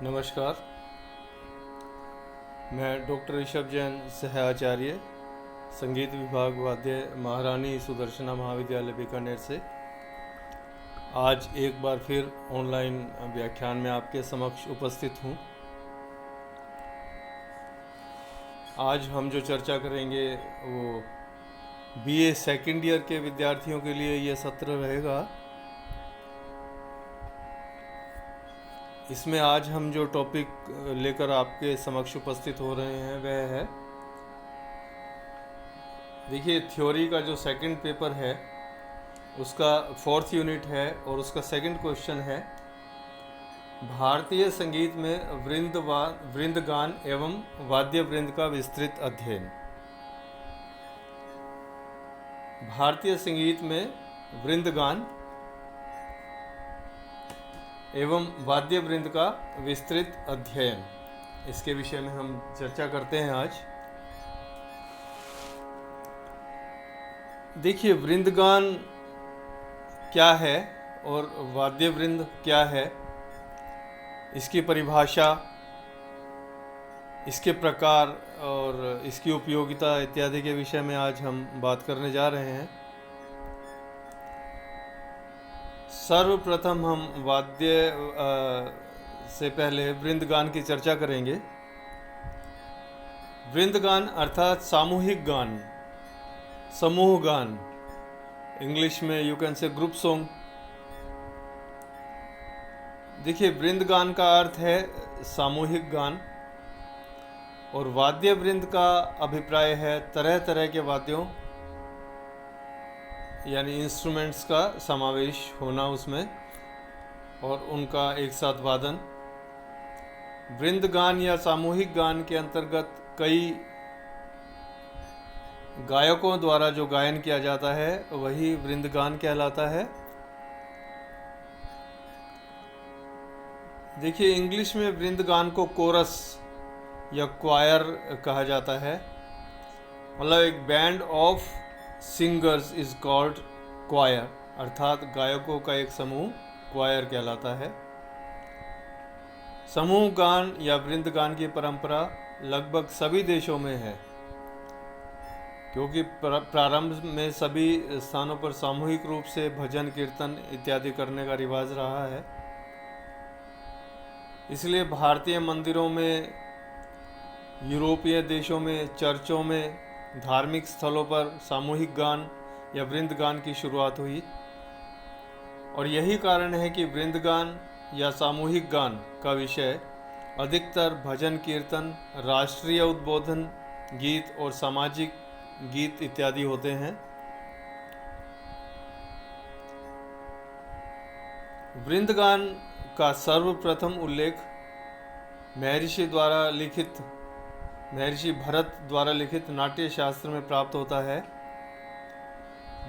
नमस्कार। मैं डॉक्टर ऋषभ जैन, सहाचार्य, संगीत विभाग, वाद्य, महारानी सुदर्शना महाविद्यालय बीकानेर से आज एक बार फिर ऑनलाइन व्याख्यान में आपके समक्ष उपस्थित हूँ। आज हम जो चर्चा करेंगे वो बीए सेकेंड ईयर के विद्यार्थियों के लिए ये सत्र रहेगा। इसमें आज हम जो टॉपिक लेकर आपके समक्ष उपस्थित हो रहे हैं वह है, देखिए, थ्योरी का जो सेकंड पेपर है उसका 4th यूनिट है और उसका सेकंड क्वेश्चन है, भारतीय संगीत में वृंदगान एवं वाद्य वृंद का विस्तृत अध्ययन। भारतीय संगीत में वृंदगान एवं वाद्य वृंद का विस्तृत अध्ययन, इसके विषय में हम चर्चा करते हैं आज। देखिए, वृंदगान क्या है और वाद्य वृंद क्या है, इसकी परिभाषा, इसके प्रकार और इसकी उपयोगिता इत्यादि के विषय में आज हम बात करने जा रहे हैं। सर्वप्रथम हम वाद्य से पहले वृंदगान की चर्चा करेंगे। वृंदगान अर्थात सामूहिक गान, समूह गान, इंग्लिश में you can say group song. देखिए, वृंदगान का अर्थ है सामूहिक गान और वाद्य वृंद का अभिप्राय है तरह तरह के वाद्यों यानी इंस्ट्रूमेंट्स का समावेश होना उसमें और उनका एक साथ वादन। वृंदगान या सामूहिक गान के अंतर्गत कई गायकों द्वारा जो गायन किया जाता है वही वृंदगान कहलाता है। देखिए, इंग्लिश में वृंदगान को कोरस या क्वायर कहा जाता है, मतलब एक band of singers is called choir, अर्थात गायकों का एक समूह क्वायर कहलाता है। समूह गान या वृंदगान की परंपरा लगभग सभी देशों में है, क्योंकि प्रारंभ में सभी स्थानों पर सामूहिक रूप से भजन कीर्तन इत्यादि करने का रिवाज रहा है। इसलिए भारतीय मंदिरों में, यूरोपीय देशों में, चर्चों में, धार्मिक स्थलों पर सामूहिक गान या वृंदगान की शुरुआत हुई और यही कारण है कि वृंदगान या सामूहिक गान का विषय अधिकतर भजन कीर्तन, राष्ट्रीय उद्बोधन गीत और सामाजिक गीत इत्यादि होते हैं। वृंदगान का सर्वप्रथम उल्लेख महर्षि भरत द्वारा लिखित नाट्य शास्त्र में प्राप्त होता है,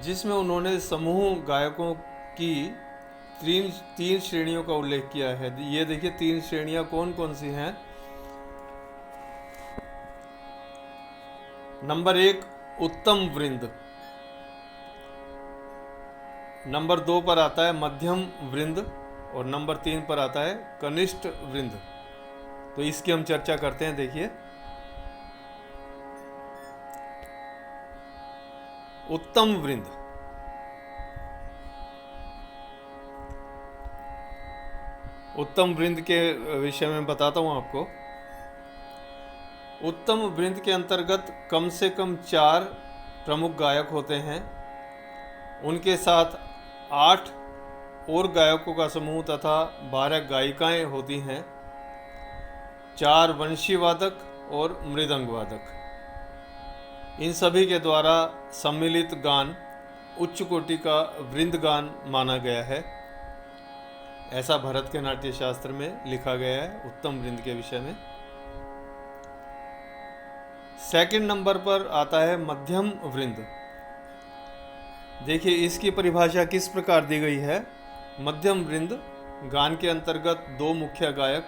जिसमें उन्होंने समूह गायकों की तीन श्रेणियों का उल्लेख किया है। ये देखिए, 3 श्रेणियां कौन कौन सी हैं। नंबर 1 उत्तम वृंद, नंबर 2 पर आता है मध्यम वृंद और नंबर 3 पर आता है कनिष्ठ वृंद। तो इसकी हम चर्चा करते हैं। देखिए, उत्तम वृंद, उत्तम वृंद के विषय में बताता हूं आपको। उत्तम वृंद के अंतर्गत कम से कम 4 प्रमुख गायक होते हैं, उनके साथ 8 और गायकों का समूह तथा 12 गायिकाएं होती हैं, 4 वंशी वादक और मृदंग वादक। इन सभी के द्वारा सम्मिलित गान उच्च कोटि का वृंदगान माना गया है, ऐसा भरत के नाट्य शास्त्र में लिखा गया है उत्तम वृंद के विषय में। सेकंड नंबर पर आता है मध्यम वृंद। देखिए, इसकी परिभाषा किस प्रकार दी गई है। मध्यम वृंद गान के अंतर्गत 2 मुख्य गायक,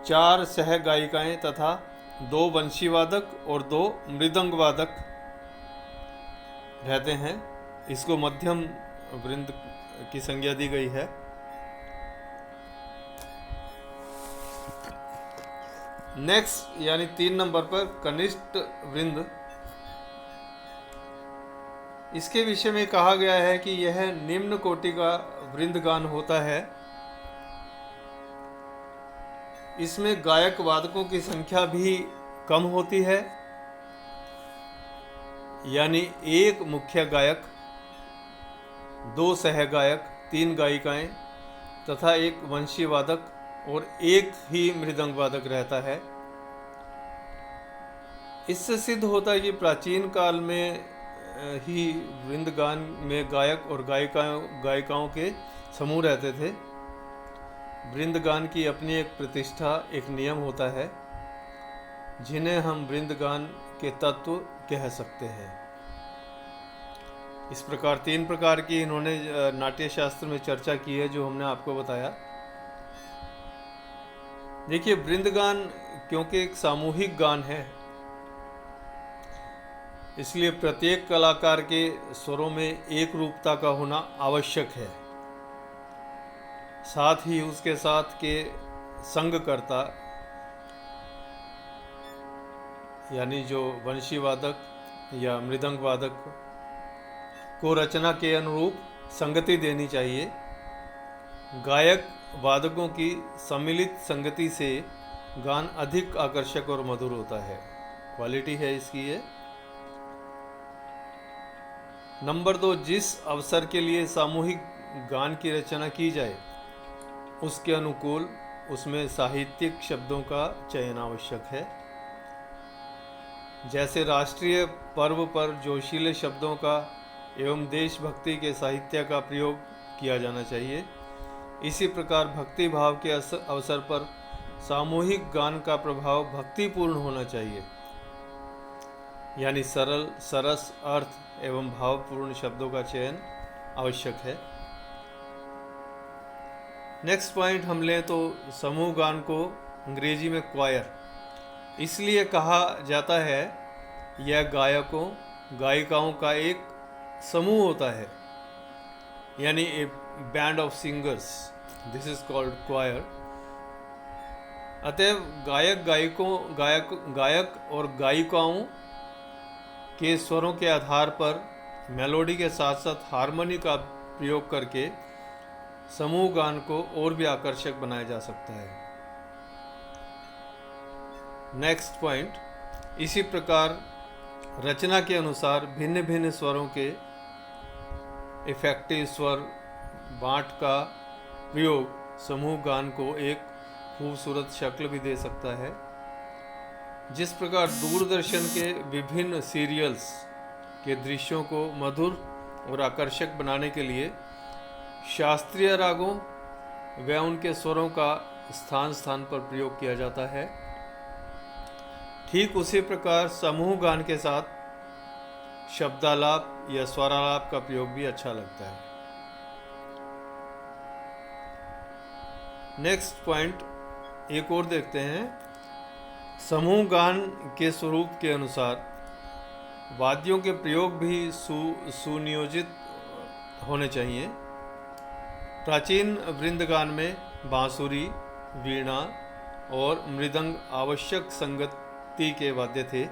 4 सह गायिकाएं तथा 2 वंशी वादक और 2 मृदंग वादक रहते हैं। इसको मध्यम वृंद की संज्ञा दी गई है। नेक्स्ट यानी 3 नंबर पर कनिष्ठ वृंद, इसके विषय में कहा गया है कि यह निम्न कोटि का वृंदगान होता है। इसमें गायक वादकों की संख्या भी कम होती है, यानी एक मुख्य गायक, 2 सहगायक, 3 गायिकाएं तथा एक वंशी वादक और एक ही मृदंग वादक रहता है। इससे सिद्ध होता है कि प्राचीन काल में ही वृंदगान में गायक और गायिकाओं के समूह रहते थे। वृंदगान की अपनी एक प्रतिष्ठा, एक नियम होता है, जिन्हें हम वृंदगान के तत्व कह सकते हैं। इस प्रकार 3 प्रकार की इन्होंने नाट्य शास्त्र में चर्चा की है, जो हमने आपको बताया। देखिए, वृंदगान क्योंकि एक सामूहिक गान है, इसलिए प्रत्येक कलाकार के स्वरों में एक रूपता का होना आवश्यक है। साथ ही उसके साथ के संगकर्ता, यानी जो वंशी वादक या मृदंग वादक को रचना के अनुरूप संगति देनी चाहिए। गायक वादकों की सम्मिलित संगति से गान अधिक आकर्षक और मधुर होता है। क्वालिटी है इसकी ये। नंबर 2, जिस अवसर के लिए सामूहिक गान की रचना की जाए उसके अनुकूल उसमें साहित्यिक शब्दों का चयन आवश्यक है। जैसे राष्ट्रीय पर्व पर जोशीले शब्दों का एवं देशभक्ति के साहित्य का प्रयोग किया जाना चाहिए, इसी प्रकार भक्ति भाव के अवसर पर सामूहिक गान का प्रभाव भक्तिपूर्ण होना चाहिए, यानी सरल, सरस, अर्थ एवं भावपूर्ण शब्दों का चयन आवश्यक है। नेक्स्ट पॉइंट हम लें तो समूह गान को अंग्रेजी में क्वायर इसलिए कहा जाता है, यह गायकों गायिकाओं का एक समूह होता है, यानी a band of singers, this is called choir. अतएव गायक और गायिकाओं के स्वरों के आधार पर मेलोडी के साथ साथ हारमोनी का प्रयोग करके समूह गान को और भी आकर्षक बनाया जा सकता है। नेक्स्ट पॉइंट, इसी प्रकार रचना के अनुसार भिन्न भिन्न स्वरों के इफेक्टिव स्वर बाँट का प्रयोग समूह गान को एक खूबसूरत शक्ल भी दे सकता है। जिस प्रकार दूरदर्शन के विभिन्न सीरियल्स के दृश्यों को मधुर और आकर्षक बनाने के लिए शास्त्रीय रागों व उनके स्वरों का स्थान स्थान पर प्रयोग किया जाता है, ठीक उसी प्रकार समूह गान के साथ शब्दालाप या स्वरालाप का प्रयोग भी अच्छा लगता है। नेक्स्ट पॉइंट एक और देखते हैं। समूह गान के स्वरूप के अनुसार वाद्यों के प्रयोग भी सुनियोजित होने चाहिए। प्राचीन वृंदगान में बांसुरी, वीणा और मृदंग आवश्यक संगति के वाद्य थे,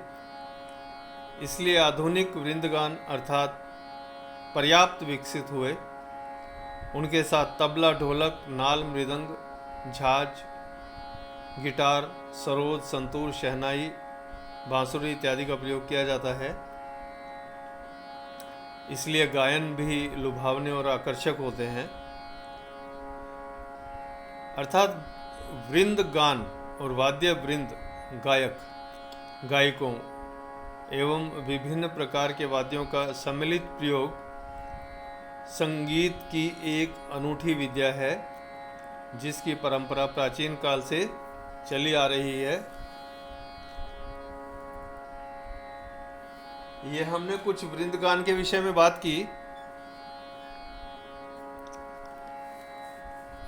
इसलिए आधुनिक वृंदगान अर्थात पर्याप्त विकसित हुए। उनके साथ तबला, ढोलक, नाल, मृदंग, झांझ, गिटार, सरोद, संतूर, शहनाई, बांसुरी इत्यादि का प्रयोग किया जाता है। इसलिए गायन भी लुभावने और आकर्षक होते हैं। अर्थात वृंद गान और वाद्य वृंद गायक गायकों एवं विभिन्न प्रकार के वाद्यों का सम्मिलित प्रयोग संगीत की एक अनूठी विद्या है, जिसकी परंपरा प्राचीन काल से चली आ रही है। ये हमने कुछ वृंदगान के विषय में बात की।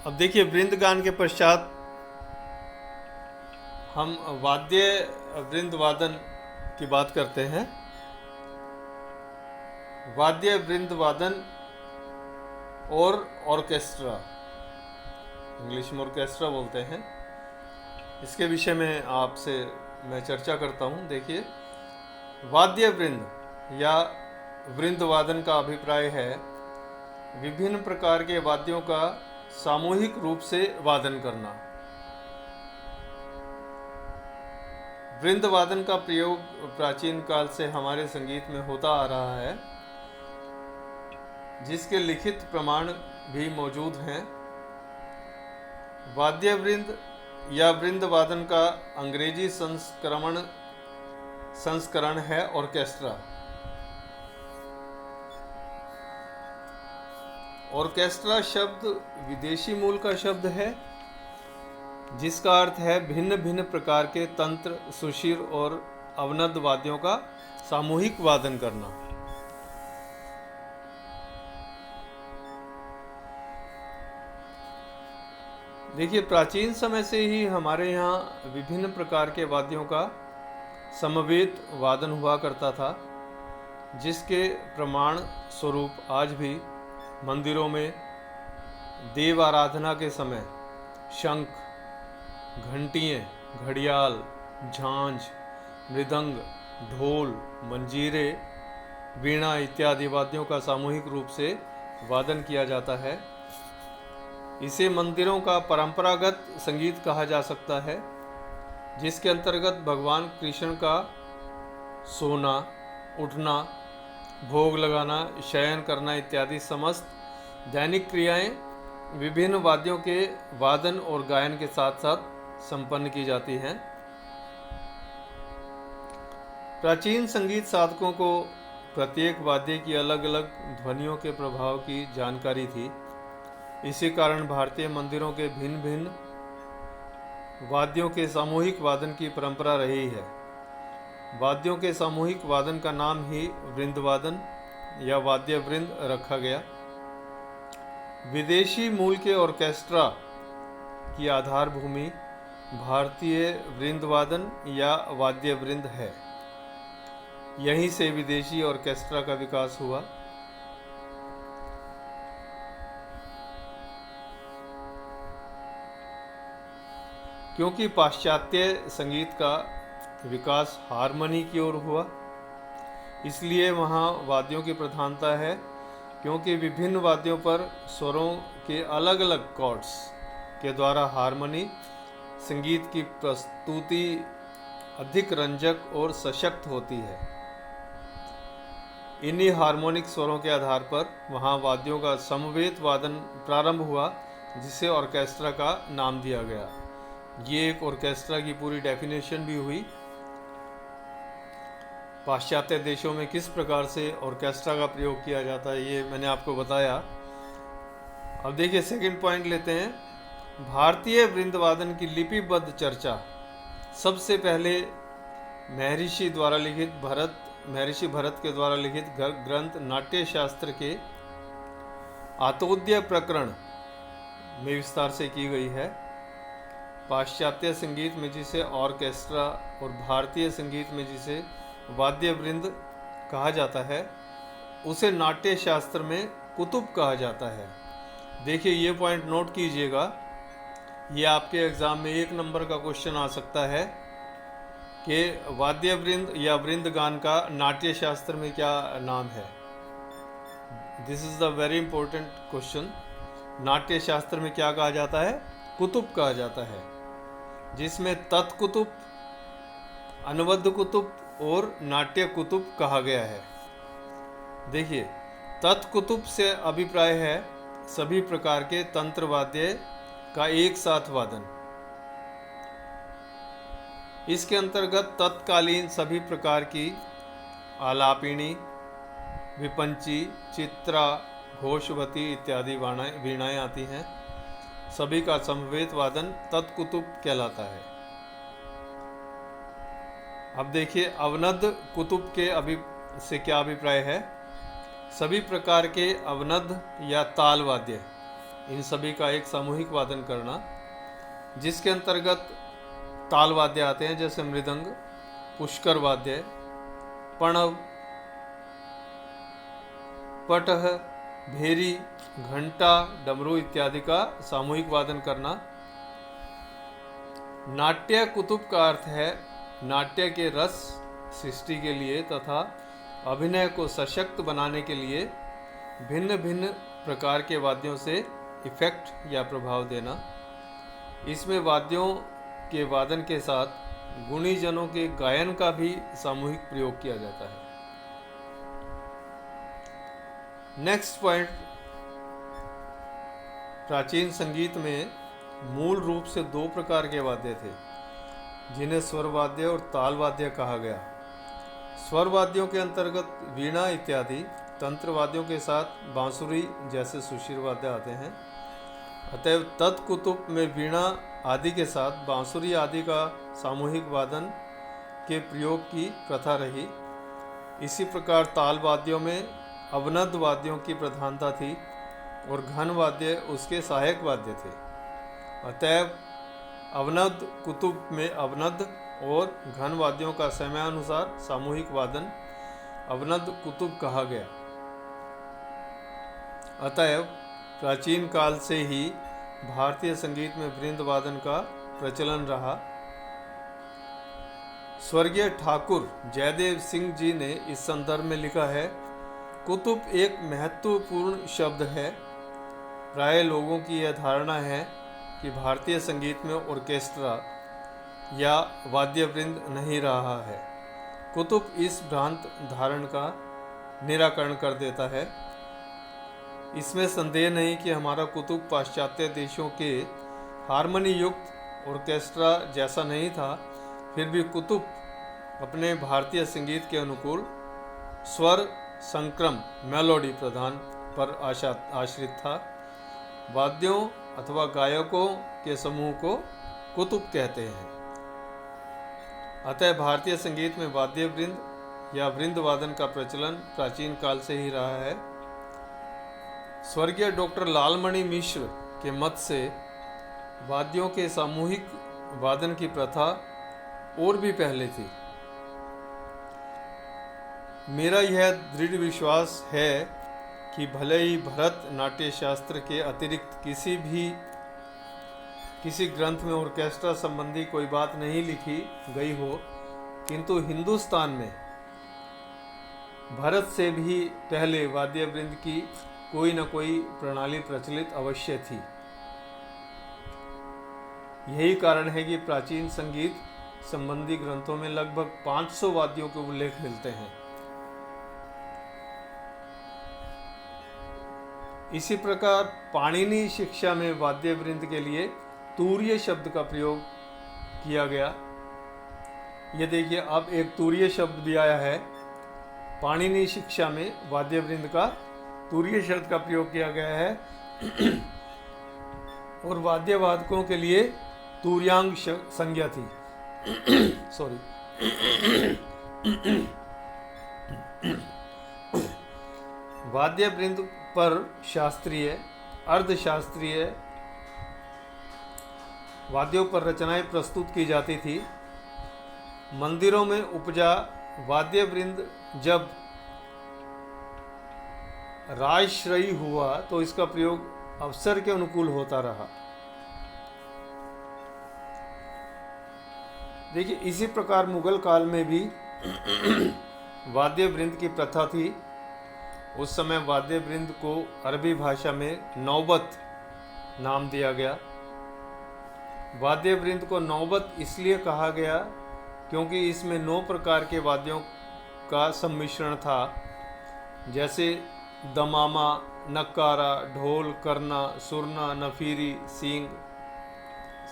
अब देखिए, वृंदगान के पश्चात हम वाद्य वृंद वादन की बात करते हैं। वाद्य वृंद वादन और ऑर्केस्ट्रा, इंग्लिश में ऑर्केस्ट्रा बोलते हैं, इसके विषय में आपसे मैं चर्चा करता हूँ। देखिए, वाद्य वृंद या वृंद वादन का अभिप्राय है विभिन्न प्रकार के वाद्यों का सामूहिक रूप से वादन करना। वृंद वादन का प्रयोग प्राचीन काल से हमारे संगीत में होता आ रहा है, जिसके लिखित प्रमाण भी मौजूद हैं। वाद्य वृंद या वृंद वादन का अंग्रेजी संस्करण है ऑर्केस्ट्रा। ऑर्केस्ट्रा शब्द विदेशी मूल का शब्द है, जिसका अर्थ है भिन्न भिन्न प्रकार के तंत्र, सुशिर और अवनद वाद्यों का सामूहिक वादन करना। देखिए, प्राचीन समय से ही हमारे यहाँ विभिन्न प्रकार के वाद्यों का समवेत वादन हुआ करता था, जिसके प्रमाण स्वरूप आज भी मंदिरों में देव आराधना के समय शंख, घंटियाँ, घड़ियाल, झांझ, मृदंग, ढोल, मंजीरे, वीणा इत्यादि वाद्यों का सामूहिक रूप से वादन किया जाता है। इसे मंदिरों का परंपरागत संगीत कहा जा सकता है, जिसके अंतर्गत भगवान कृष्ण का सोना, उठना, भोग लगाना, शयन करना इत्यादि समस्त दैनिक क्रियाएं विभिन्न वाद्यों के वादन और गायन के साथ साथ संपन्न की जाती हैं। प्राचीन संगीत साधकों को प्रत्येक वाद्य की अलग अलग ध्वनियों के प्रभाव की जानकारी थी। इसी कारण भारतीय मंदिरों के भिन्न भिन्न वाद्यों के सामूहिक वादन की परंपरा रही है। वाद्यों के सामूहिक वादन का नाम ही वृंद वादन या वाद्य वृंद रखा गया। विदेशी मूल के ऑर्केस्ट्रा की आधार भूमि भारतीय वृंद वादन या वाद्य वृंद है। यहीं से विदेशी ऑर्केस्ट्रा का विकास हुआ। क्योंकि पाश्चात्य संगीत का विकास हारमोनी की ओर हुआ, इसलिए वहाँ वाद्यों की प्रधानता है। क्योंकि विभिन्न वाद्यों पर स्वरों के अलग अलग कॉर्ड्स के द्वारा हारमोनी संगीत की प्रस्तुति अधिक रंजक और सशक्त होती है। इन्हीं हार्मोनिक स्वरों के आधार पर वहाँ वाद्यों का समवेत वादन प्रारंभ हुआ, जिसे ऑर्केस्ट्रा का नाम दिया गया। ये एक ऑर्केस्ट्रा की पूरी डेफिनेशन भी हुई। पाश्चात्य देशों में किस प्रकार से ऑर्केस्ट्रा का प्रयोग किया जाता है, ये मैंने आपको बताया। अब देखिए, सेकंड पॉइंट लेते हैं, भारतीय वृंद वादन की लिपिबद्ध चर्चा। सबसे पहले महर्षि भरत के द्वारा लिखित ग्रंथ नाट्य शास्त्र के आतोद्य प्रकरण में विस्तार से की गई है। पाश्चात्य संगीत में जिसे ऑर्केस्ट्रा और भारतीय संगीत में जिसे वाद्य वृंद कहा जाता है, उसे नाट्य शास्त्र में कुतुब कहा जाता है। देखिए, ये पॉइंट नोट कीजिएगा, ये आपके एग्जाम में 1 नंबर का क्वेश्चन आ सकता है कि वाद्य वृंद या वृंद गान का नाट्य शास्त्र में क्या नाम है। This is the very important question. नाट्य शास्त्र में क्या कहा जाता है? कुतुब कहा जाता है, जिसमें तत्कुतुब, अनुबद्ध कुतुब और नाट्य कुतुब कहा गया है। देखिए, तत्कुतुब से अभिप्राय है सभी प्रकार के तंत्र वाद्य का एक साथ वादन। इसके अंतर्गत तत्कालीन सभी प्रकार की आलापिनी, विपंची, चित्रा, घोषवती इत्यादि वीणाएं आती हैं। सभी का समवेत वादन तत्कुतुब कहलाता है। अब देखिए, अवनद कुतुब के से क्या अभिप्राय है? सभी प्रकार के अवनद या ताल वाद्य, इन सभी का एक सामूहिक वादन करना, जिसके अंतर्गत ताल वाद्य आते हैं, जैसे मृदंग, पुष्कर वाद्य, पणव, पटह, भेरी, घंटा, डमरू इत्यादि का सामूहिक वादन करना। नाट्य कुतुब का अर्थ है नाट्य के रस सृष्टि के लिए तथा अभिनय को सशक्त बनाने के लिए भिन्न भिन्न प्रकार के वाद्यों से इफेक्ट या प्रभाव देना। इसमें वाद्यों के वादन के साथ गुणीजनों के गायन का भी सामूहिक प्रयोग किया जाता है। नेक्स्ट पॉइंट, प्राचीन संगीत में मूल रूप से दो प्रकार के वाद्य थे जिन्हें स्वर वाद्य और ताल वाद्य कहा गया। स्वर वाद्यों के अंतर्गत वीणा इत्यादि, तंत्र वाद्यों के साथ बांसुरी जैसे सुशिर वाद्य आते हैं। अतएव तत्कुतुब में वीणा आदि के साथ बांसुरी आदि का सामूहिक वादन के प्रयोग की प्रथा रही। इसी प्रकार ताल वाद्यों में अवनद वाद्यों की प्रधानता थी और घन वाद्य उसके सहायक वाद्य थे। अतएव अवनद कुतुब में अवनद और घन वाद्यों का समयानुसार सामूहिक वादन अवनद कुतुब कहा गया। अतएव प्राचीन काल से ही भारतीय संगीत में वृंद वादन का प्रचलन रहा। स्वर्गीय ठाकुर जयदेव सिंह जी ने इस संदर्भ में लिखा है, कुतुब एक महत्वपूर्ण शब्द है। प्राय लोगों की यह धारणा है कि भारतीय संगीत में ऑर्केस्ट्रा या वाद्य वृंद नहीं रहा है। कुतुब इस भ्रांत धारणा का निराकरण कर देता है। इसमें संदेह नहीं कि हमारा कुतुब पाश्चात्य देशों के हारमोनी युक्त ऑर्केस्ट्रा जैसा नहीं था, फिर भी कुतुब अपने भारतीय संगीत के अनुकूल स्वर संक्रम मेलोडी प्रदान पर आश्रित था। वाद्यों अथवा गायकों के समूह को कुतुब कहते हैं। अतः भारतीय संगीत में वाद्य वृंद या वृंद वादन का प्रचलन प्राचीन काल से ही रहा है। स्वर्गीय डॉक्टर लालमणि मिश्र के मत से वाद्यों के सामूहिक वादन की प्रथा और भी पहले थी। मेरा यह दृढ़ विश्वास है कि भले ही भरत नाट्य शास्त्र के अतिरिक्त किसी ग्रंथ में ऑर्केस्ट्रा संबंधी कोई बात नहीं लिखी गई हो, किंतु हिंदुस्तान में भरत से भी पहले वाद्य वृंद की कोई न कोई प्रणाली प्रचलित अवश्य थी। यही कारण है कि प्राचीन संगीत संबंधी ग्रंथों में लगभग 500 वाद्यों के उल्लेख मिलते हैं। इसी प्रकार पाणिनि शिक्षा में वाद्य वृंद के लिए तूर्य शब्द का प्रयोग किया गया। ये देखिए, अब एक तूर्य शब्द भी आया है। पाणिनि शिक्षा में वाद्य वृंद का तूर्य शब्द का प्रयोग किया गया है और वाद्यवादकों के लिए तूर्यांग संज्ञा थी। सॉरी। वाद्य वृंद पर शास्त्रीय, अर्धशास्त्रीय वाद्यों पर रचनाएं प्रस्तुत की जाती थी। मंदिरों में उपजा वाद्य वृंद जब राजश्रयी हुआ तो इसका प्रयोग अवसर के अनुकूल होता रहा। देखिए, इसी प्रकार मुगल काल में भी वाद्य वृंद की प्रथा थी। उस समय वाद्य वृंद को अरबी भाषा में नौबत नाम दिया गया। वाद्य वृंद को नौबत इसलिए कहा गया क्योंकि इसमें 9 प्रकार के वाद्यों का सम्मिश्रण था, जैसे दमामा, नक्कारा, ढोल, करना, सुरना, नफीरी, सींग,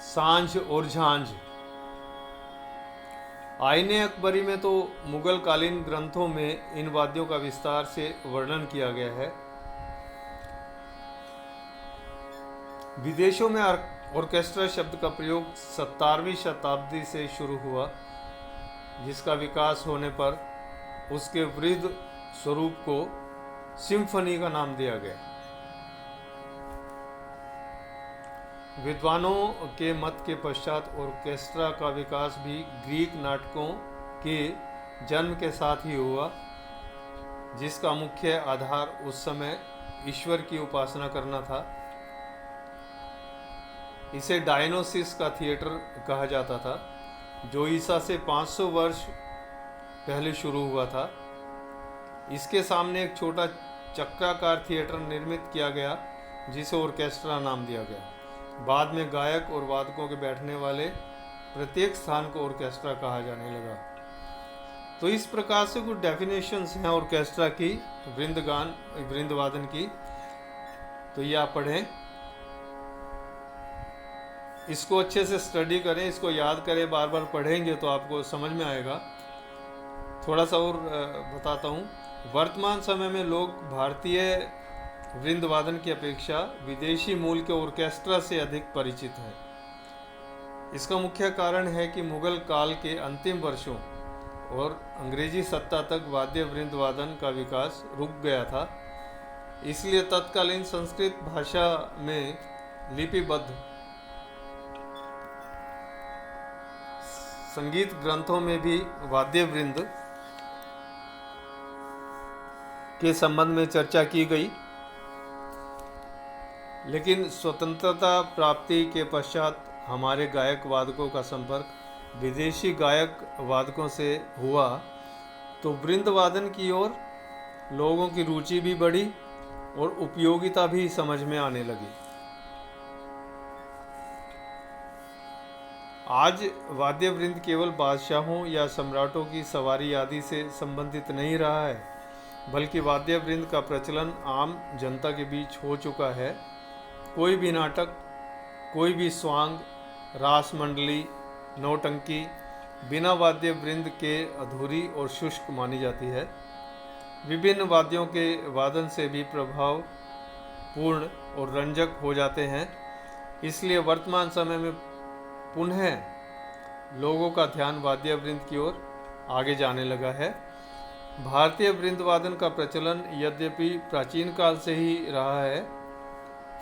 सांझ और झांझ। आईने अकबरी में तो मुगल कालीन ग्रंथों में इन वाद्यों का विस्तार से वर्णन किया गया है। विदेशों में ऑर्केस्ट्रा शब्द का प्रयोग 17वीं शताब्दी से शुरू हुआ, जिसका विकास होने पर उसके वृहद स्वरूप को सिम्फनी का नाम दिया गया। विद्वानों के मत के पश्चात ऑर्केस्ट्रा का विकास भी ग्रीक नाटकों के जन्म के साथ ही हुआ, जिसका मुख्य आधार उस समय ईश्वर की उपासना करना था। इसे डायनोसिस का थिएटर कहा जाता था, जो ईसा से 500 वर्ष पहले शुरू हुआ था। इसके सामने एक छोटा चक्राकार थिएटर निर्मित किया गया, जिसे ऑर्केस्ट्रा नाम दिया गया। बाद में गायक और वादकों के बैठने वाले प्रत्येक स्थान को ऑर्केस्ट्रा कहा जाने लगा। तो इस प्रकार से कुछ डेफिनेशंस हैं ऑर्केस्ट्रा की, वृंद वादन की। तो ये आप पढ़ें, इसको अच्छे से स्टडी करें, इसको याद करें, बार बार पढ़ेंगे तो आपको समझ में आएगा। थोड़ा सा और बताता हूँ। वर्तमान समय में लोग भारतीय वृंद वादन की अपेक्षा विदेशी मूल के ऑर्केस्ट्रा से अधिक परिचित हैं। इसका मुख्य कारण है कि मुगल काल के अंतिम वर्षों और अंग्रेजी सत्ता तक वाद्य वृंद वादन का विकास रुक गया था। इसलिए तत्कालीन संस्कृत भाषा में लिपिबद्ध संगीत ग्रंथों में भी वाद्य वृंद के संबंध में चर्चा की गई, लेकिन स्वतंत्रता प्राप्ति के पश्चात हमारे गायक वादकों का संपर्क विदेशी गायक वादकों से हुआ, तो वृंद वादन की ओर लोगों की रुचि भी बढ़ी और उपयोगिता भी समझ में आने लगी। आज वाद्य वृंद केवल बादशाहों या सम्राटों की सवारी आदि से संबंधित नहीं रहा है, बल्कि वाद्य वृंद का प्रचलन आम जनता के बीच हो चुका है। कोई भी नाटक, कोई भी स्वांग, रास मंडली, नौटंकी बिना वाद्य वृंद के अधूरी और शुष्क मानी जाती है। विभिन्न वाद्यों के वादन से भी प्रभावपूर्ण और रंजक हो जाते हैं। इसलिए वर्तमान समय में पुनः लोगों का ध्यान वाद्य वृंद की ओर आगे जाने लगा है। भारतीय वृंद वादन का प्रचलन यद्यपि प्राचीन काल से ही रहा है,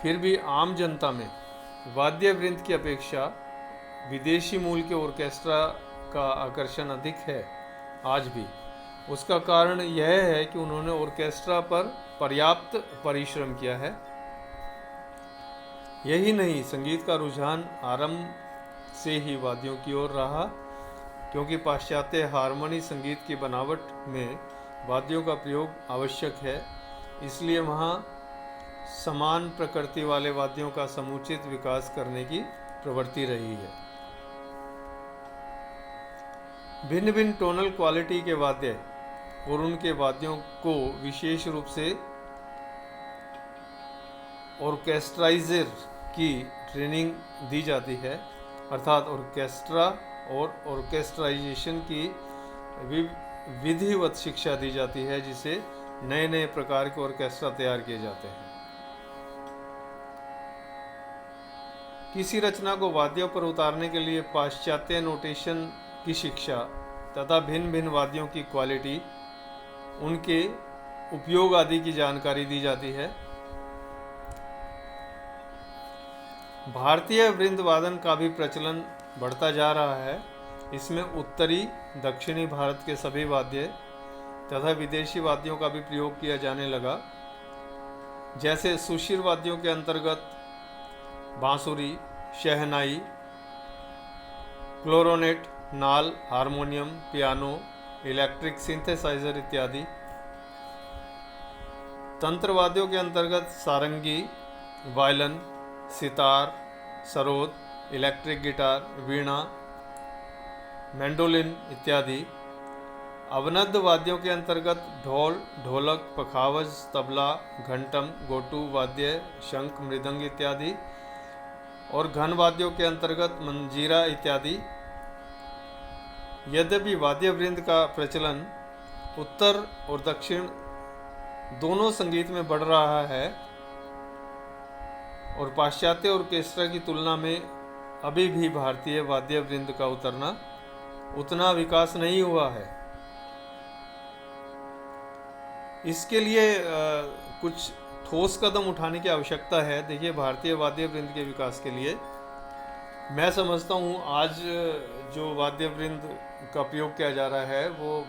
फिर भी आम जनता में वाद्य वृंद की अपेक्षा विदेशी मूल के ऑर्केस्ट्रा का आकर्षण अधिक है आज भी। उसका कारण यह है कि उन्होंने ऑर्केस्ट्रा पर पर्याप्त परिश्रम किया है। यही नहीं, संगीत का रुझान आरंभ से ही वाद्यों की ओर रहा, क्योंकि पाश्चात्य हारमोनी संगीत की बनावट में वाद्यों का प्रयोग आवश्यक है। इसलिए वहाँ समान प्रकृति वाले वाद्यों का समुचित विकास करने की प्रवृत्ति रही है। भिन्न भिन्न टोनल क्वालिटी के वाद्य और उनके वाद्यों को विशेष रूप से ऑर्केस्ट्राइजर की ट्रेनिंग दी जाती है, अर्थात ऑर्केस्ट्रा और ऑर्केस्ट्राइजेशन की विधिवत शिक्षा दी जाती है, जिसे नए नए प्रकार के ऑर्केस्ट्रा तैयार किए जाते हैं। किसी रचना को वाद्यों पर उतारने के लिए पाश्चात्य नोटेशन की शिक्षा तथा भिन्न भिन्न वाद्यों की क्वालिटी, उनके उपयोग आदि की जानकारी दी जाती है। भारतीय वृंद वादन का भी प्रचलन बढ़ता जा रहा है। इसमें उत्तरी दक्षिणी भारत के सभी वाद्य तथा विदेशी वाद्यों का भी प्रयोग किया जाने लगा। जैसे सुशिर वाद्यों के अंतर्गत बांसुरी, शहनाई, क्लोरोनेट, नाल, हारमोनियम, पियानो, इलेक्ट्रिक सिंथेसाइजर इत्यादि। तंत्र वाद्यों के अंतर्गत sarangi, violin, sitar, sarod, electric guitar, veena, mandolin इत्यादि। अवनद्ध वाद्यों के अंतर्गत ढोल, ढोलक, पखावज, तबला, घंटम, गोटू वाद्य, शंख, मृदंग इत्यादि। और घन वाद्यों के अंतर्गत मंजीरा इत्यादि। यद्यपि वाद्य वृंद का प्रचलन उत्तर और दक्षिण दोनों संगीत में बढ़ रहा है, और पाश्चात्य ऑर्केस्ट्रा की तुलना में अभी भी भारतीय वाद्य वृंद का उतना विकास नहीं हुआ है। इसके लिए कुछ ठोस कदम उठाने की आवश्यकता है। देखिए, भारतीय वाद्य वृंद के विकास के लिए मैं समझता हूँ आज जो वाद्य वृंद का प्रयोग किया जा रहा है वो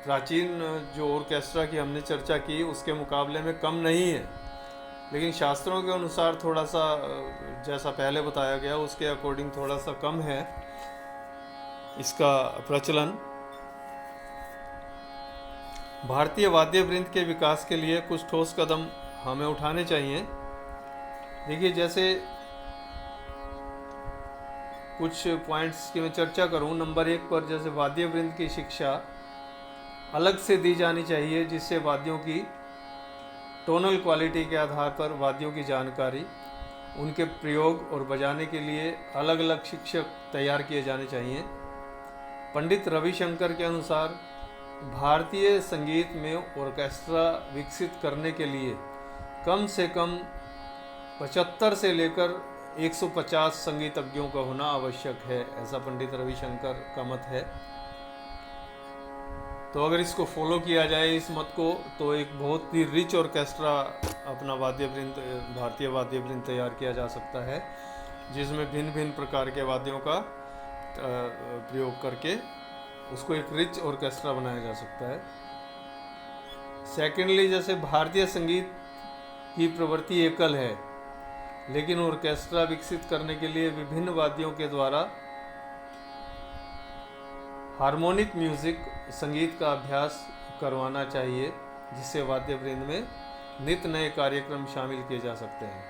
प्राचीन जो ऑर्केस्ट्रा की हमने चर्चा की उसके मुकाबले में कम नहीं है। लेकिन शास्त्रों के अनुसार थोड़ा सा जैसा पहले बताया गया उसके अकॉर्डिंग थोड़ा सा कम है इसका प्रचलन। भारतीय वाद्य वृंद के विकास के लिए कुछ ठोस कदम हमें उठाने चाहिए। देखिए, जैसे कुछ पॉइंट्स की मैं चर्चा करूं। नंबर 1 पर जैसे वाद्य वृंद की शिक्षा अलग से दी जानी चाहिए, जिससे वाद्यों की टोनल क्वालिटी के आधार पर वाद्यों की जानकारी, उनके प्रयोग और बजाने के लिए अलग अलग शिक्षक तैयार किए जाने चाहिए। पंडित रविशंकर के अनुसार भारतीय संगीत में ऑर्केस्ट्रा विकसित करने के लिए कम से कम 75 से लेकर 150 संगीतज्ञों का होना आवश्यक है, ऐसा पंडित रविशंकर का मत है। तो अगर इसको फॉलो किया जाए इस मत को, तो एक बहुत ही रिच ऑर्केस्ट्रा अपना भारतीय वाद्य वृंद तैयार किया जा सकता है, जिसमें भिन्न भिन्न प्रकार के वाद्यों का प्रयोग करके उसको एक रिच ऑर्केस्ट्रा बनाया जा सकता है। सेकेंडली, जैसे भारतीय संगीत की प्रवृत्ति एकल है, लेकिन ऑर्केस्ट्रा विकसित करने के लिए विभिन्न वाद्यों के द्वारा हार्मोनिक म्यूजिक संगीत का अभ्यास करवाना चाहिए, जिससे वाद्य वृंद में नित्य नए कार्यक्रम शामिल किए जा सकते हैं।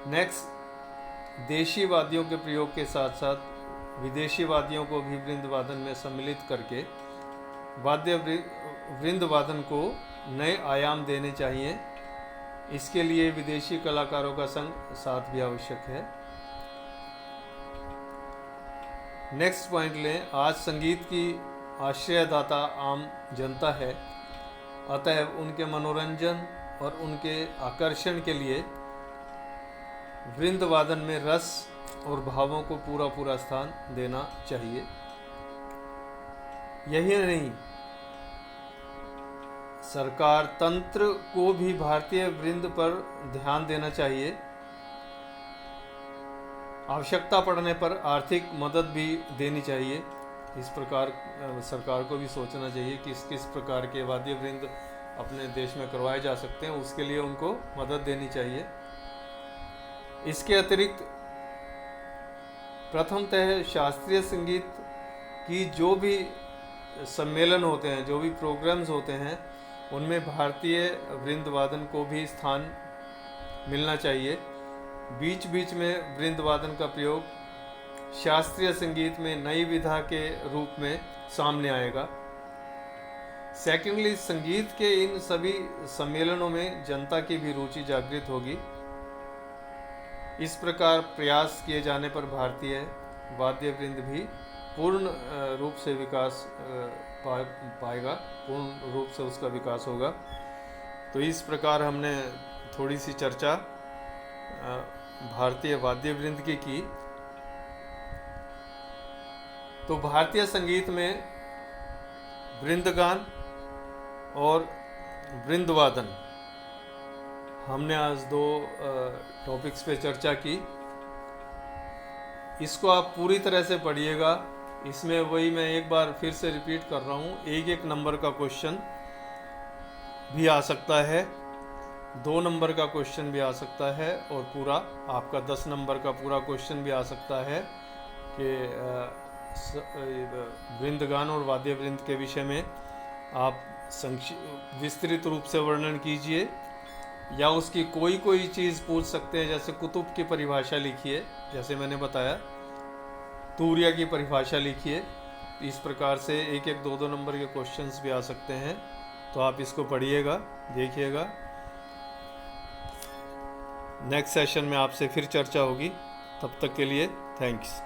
नेक्स्ट, देशी वाद्यों के प्रयोग के साथ साथ विदेशी वाद्यों को भी वृंद वादन में सम्मिलित करके वाद्य वृंद वादन को नए आयाम देने चाहिए। इसके लिए विदेशी कलाकारों का संग साथ भी आवश्यक है। नेक्स्ट पॉइंट लें, आज संगीत की आश्रयदाता आम जनता है, अतएव उनके मनोरंजन और उनके आकर्षण के लिए वृंद वादन में रस और भावों को पूरा स्थान देना चाहिए। यही नहीं, सरकार तंत्र को भी भारतीय वृंद पर ध्यान देना चाहिए। आवश्यकता पड़ने पर आर्थिक मदद भी देनी चाहिए। इस प्रकार सरकार को भी सोचना चाहिए कि किस प्रकार के वाद्य वृंद अपने देश में करवाए जा सकते हैं, उसके लिए उनको मदद देनी चाहिए। इसके अतिरिक्त प्रथमतः शास्त्रीय संगीत की जो भी सम्मेलन होते हैं, जो भी प्रोग्राम्स होते हैं, उनमें भारतीय वृंद वादन को भी स्थान मिलना चाहिए। बीच बीच में वृंद वादन का प्रयोग शास्त्रीय संगीत में नई विधा के रूप में सामने आएगा। सेकेंडली, संगीत के इन सभी सम्मेलनों में जनता की भी रुचि जागृत होगी। इस प्रकार प्रयास किए जाने पर भारतीय वाद्य वृंद भी पूर्ण रूप से विकास पाएगा, पूर्ण रूप से उसका विकास होगा। तो इस प्रकार हमने थोड़ी सी चर्चा भारतीय वाद्य वृंद की। तो भारतीय संगीत में वृंदगान और वृंद वादन, हमने आज 2 टॉपिक्स पे चर्चा की। इसको आप पूरी तरह से पढ़िएगा। इसमें वही मैं एक बार फिर से रिपीट कर रहा हूँ, एक नंबर का क्वेश्चन भी आ सकता है, 2 नंबर का क्वेश्चन भी आ सकता है, और पूरा आपका 10 नंबर का पूरा क्वेश्चन भी आ सकता है कि वृंदगान और वाद्य वृंद के विषय में आप विस्तृत रूप से वर्णन कीजिए, या उसकी कोई चीज़ पूछ सकते हैं। जैसे कुतुब की परिभाषा लिखिए, जैसे मैंने बताया, तूरिया की परिभाषा लिखिए। इस प्रकार से 1-1, 2-2 नंबर के क्वेश्चंस भी आ सकते हैं। तो आप इसको पढ़िएगा, देखिएगा। नेक्स्ट सेशन में आपसे फिर चर्चा होगी। तब तक के लिए थैंक्स।